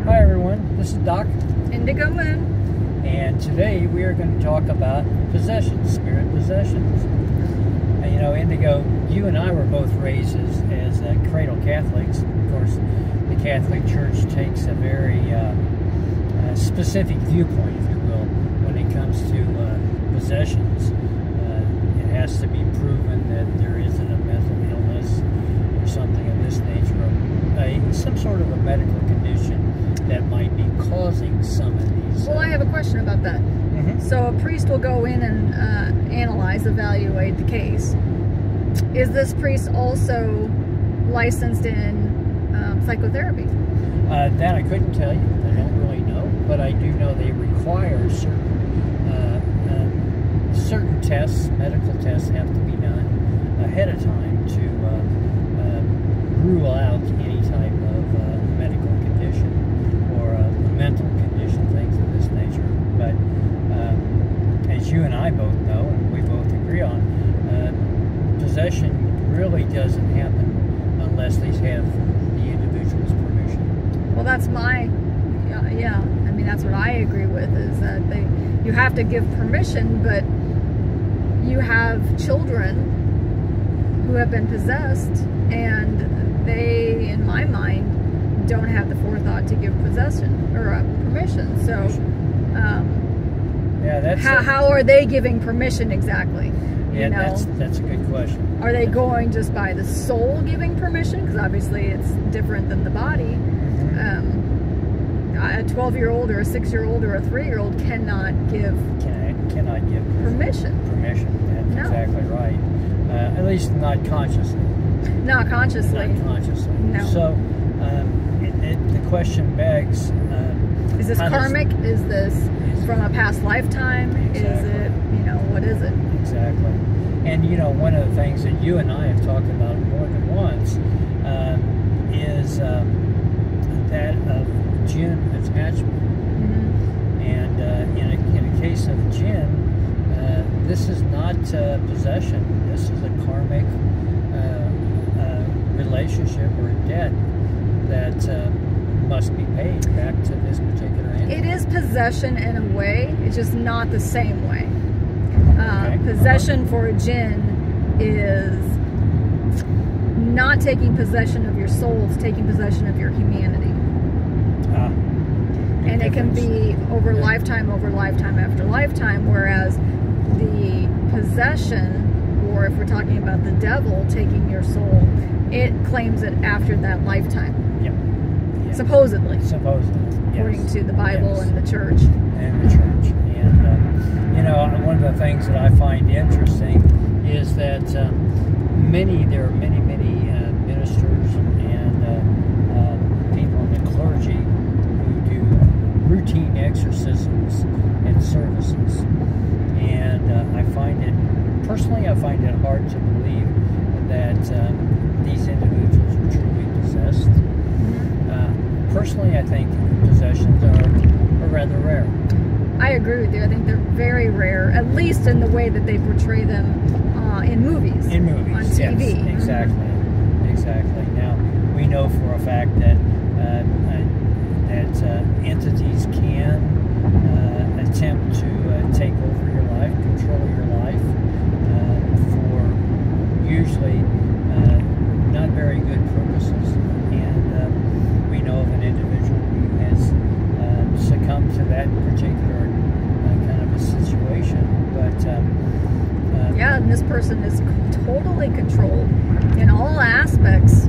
Hi everyone, this is Doc Indigo Moon, and today we are going to talk about possessions, spirit possessions. And, you know, Indigo, you and I were both raised as cradle Catholics. Of course, the Catholic Church takes a very specific viewpoint, if you will, when it comes to possessions. It has to be proven that there isn't a mental illness or something of this nature, or some sort of a medical condition that might be causing some of these. Well, I have a question about that. So a priest will go in and analyze, evaluate the case. Is this priest also licensed in psychotherapy? That I couldn't tell you. I don't really know, but I do know they require certain tests, medical tests, have to be done ahead of time to rule out any type of medical condition or a mental condition, things of this nature. But as you and I both know, and we both agree on, possession really doesn't happen unless they have the individual's permission. Well, that's my, yeah, I mean, that's what I agree with, is that you have to give permission, but you have children who have been possessed, and they, in my mind, don't have the forethought to give possession or permission. So, yeah, that's how are they giving permission exactly? Yeah, you know? that's a good question. Are they going just by the soul giving permission? Because obviously it's different than the body. A 12-year-old or a 6-year-old or a 3-year-old cannot give permission. That's exactly right. At least not consciously. Not consciously. Not consciously. No. So the question begs: is this karmic? Is this from a past lifetime? Exactly. Is it, you know, what is it? Exactly. And you know, one of the things that you and I have talked about more than once is that of jinn attachment. And in a case of jinn, this is not possession. This is a karmic relationship or a debt that must be paid back to this particular entity. It is possession in a way. It's just not the same way. Possession for a jinn is not taking possession of your soul, it's taking possession of your humanity. And it can be over lifetime after lifetime, whereas the possession, or if we're talking about the devil taking your soul, it claims it after that lifetime. Yeah. Supposedly. According to the Bible and the church. And you know, one of the things that I find interesting is that there are many ministers and people in the clergy who do routine exorcisms and services, and I find it hard to believe that these individuals are truly possessed. Personally, I think possessions are rather rare. I agree with you. I think they're very rare, at least in the way that they portray them in movies. In movies, on TV. Yes, exactly, exactly. Now, we know for a fact that entities can attempt to take over your life, control your life, for usually not very good purposes. And we know of an individual who has succumbed to that particular kind of a situation. But yeah, and this person is totally controlled in all aspects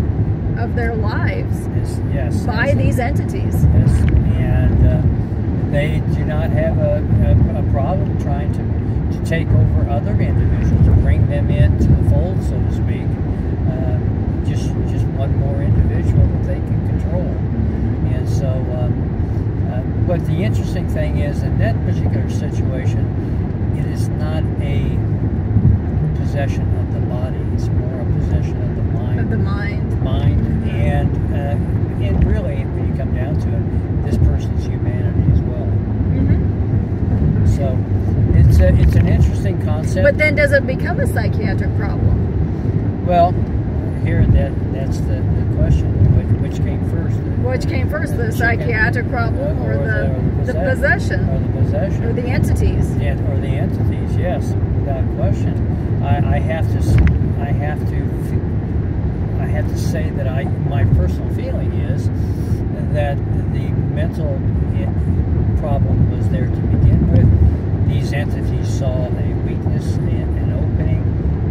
of their lives by these entities. Yes, and they do not have a problem trying to take over other individuals, bring them into the fold, so to speak. Just one more individual that they can control. And so, but the interesting thing is, in that particular situation, it is not a possession of the body; it's more a possession of the mind. Of the mind. And really, when you come down to it, this person's humanity as well. So it's an interesting concept. But then, does it become a psychiatric problem? Well, here that's the question. which came first? Which came first, the chicken, psychiatric problem or the possession? Or the possession. Or the entities. Yeah, or the entities, yes, without question. I have to say that my personal feeling is that the mental problem was there to begin with. These entities saw a weakness, an opening,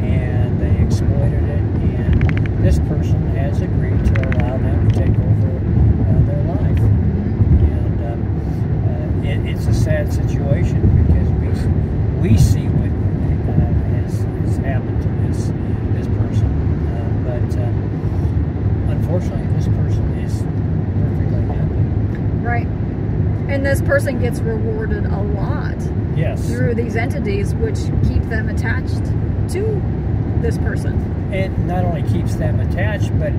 and they exploited it, and this person has agreed to allow them to take over their life. And it's a sad situation because we see what has happened to this person. But unfortunately, this person is perfectly happy. Right. And this person gets rewarded a lot. Yes. Through these entities, which keep them attached to this person. It not only keeps them attached, but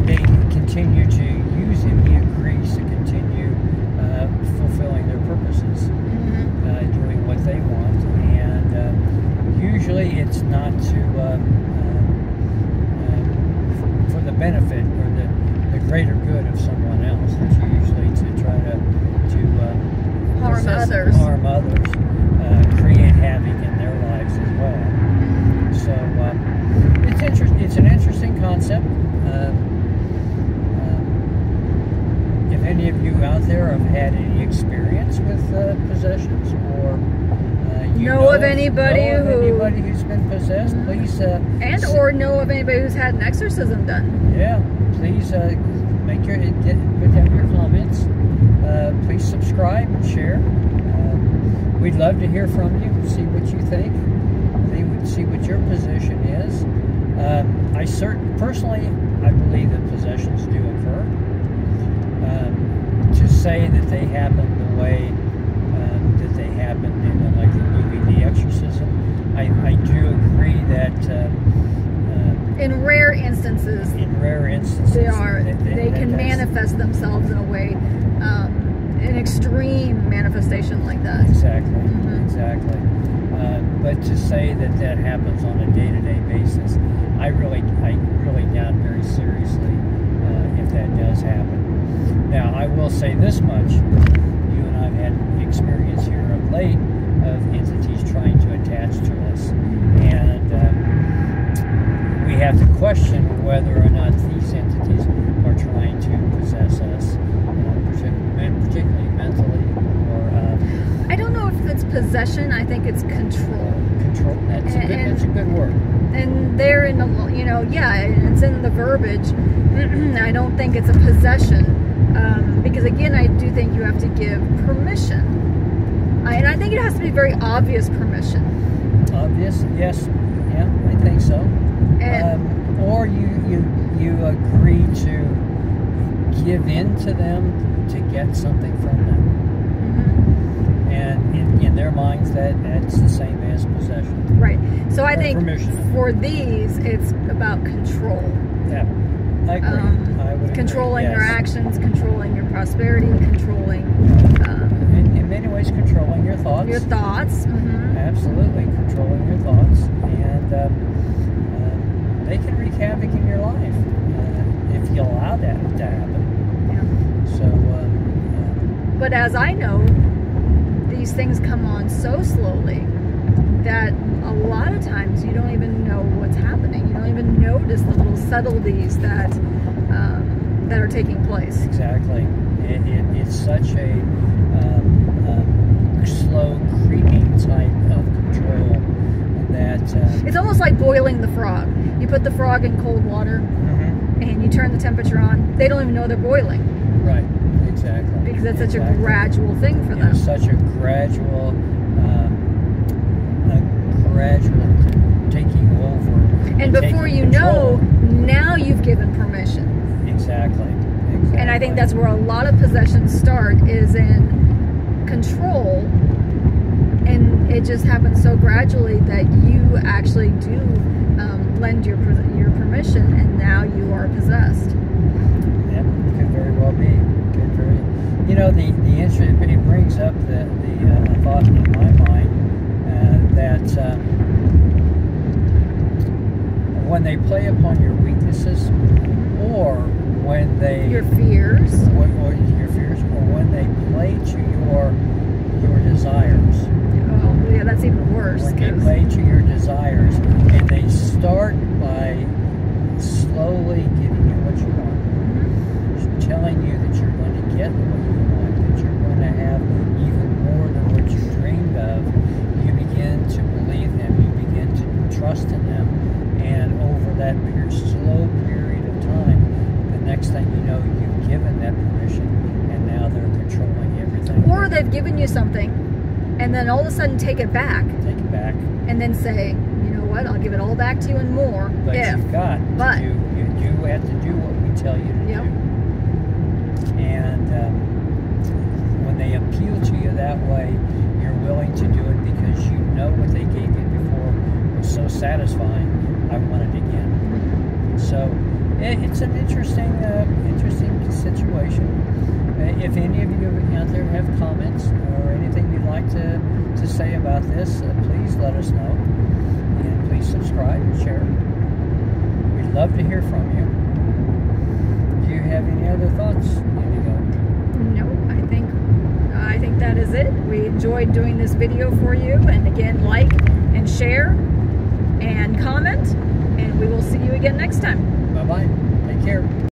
they continue to use him. He agrees to continue fulfilling their purposes, doing what they want. And usually it's not for the benefit or the greater good of someone else. It's usually to try to harm others, create havoc in their lives as well. So it's an interesting concept. If any of you out there have had any experience with possessions, or know of anybody who's been possessed, please or know of anybody who's had an exorcism done. Yeah, please put down your comments. Please subscribe and share. We'd love to hear from you, see what you think, see what your position is. Personally, I believe that possessions do occur. To say that they happen the way that they happen in like the movie The Exorcism, I do agree that in rare instances, they can manifest themselves in a way, an extreme manifestation like that. Exactly. But to say that happens on a day-to-day basis, I really doubt very seriously if that does happen. Now, I will say this much: you and I have had experience here of late of entities trying to attach to us, and we have to question whether or not these entities are trying to possess us, particularly mentally, or I don't know if it's possession. I think it's control. Control. That's a good word. And they're in the, it's in the verbiage. I don't think it's a possession, because again, I do think you have to give permission, and I think it has to be very obvious permission. Obvious, yes, yeah, I think so. Or you agree to give in to them to get something from them. And in their minds, that's the same as possession. Right. So I think permission. For these, it's about control. Yeah, I agree. I would controlling agree, your actions, controlling your prosperity, controlling... in many ways, controlling your thoughts. Your thoughts. Absolutely, controlling your thoughts. And they can wreak havoc in your life if you allow that to happen. Yeah. So... but as I know, these things come on so slowly that a lot of times you don't even know what's happening. You don't even notice the little subtleties that are taking place. Exactly. It's such a slow, creeping type of control that... it's almost like boiling the frog. You put the frog in cold water and you turn the temperature on. They don't even know they're boiling. Right. Exactly. Because it's such a gradual thing for them. It's such a gradual taking over. And before you know, now you've given permission. Exactly. And I think that's where a lot of possessions start, is in control. And it just happens so gradually that you actually do lend your permission, and now you are possessed. Yep, could very well be. The interest, it brings up the thought in my mind that when they play upon your weaknesses, or when they your fears, or your fears, or when they play to your desires. oh yeah, that's even worse. When they play to your desires, and they start by slowly giving you what you want, telling you that you're going to get what you want, that you're going to have even more than what you dreamed of, you begin to believe them, you begin to trust in them, and over that slow period of time, the next thing you know, you've given that permission, and now they're controlling everything. Or they've given you something, and then all of a sudden take it back. Take it back. And then say, you know what, I'll give it all back to you and more. But you've got but to do, you have to do what we tell you to yep. do. And when they appeal to you that way, you're willing to do it because you know what they gave you before was so satisfying. I want it again. So it's an interesting situation. If any of you out there have comments or anything you'd like to say about this, please let us know. And please subscribe and share. We'd love to hear from you. Do you have any other thoughts, Indigo? No, I think that is it. We enjoyed doing this video for you. And again, like and share and comment. And we will see you again next time. Bye-bye. Take care.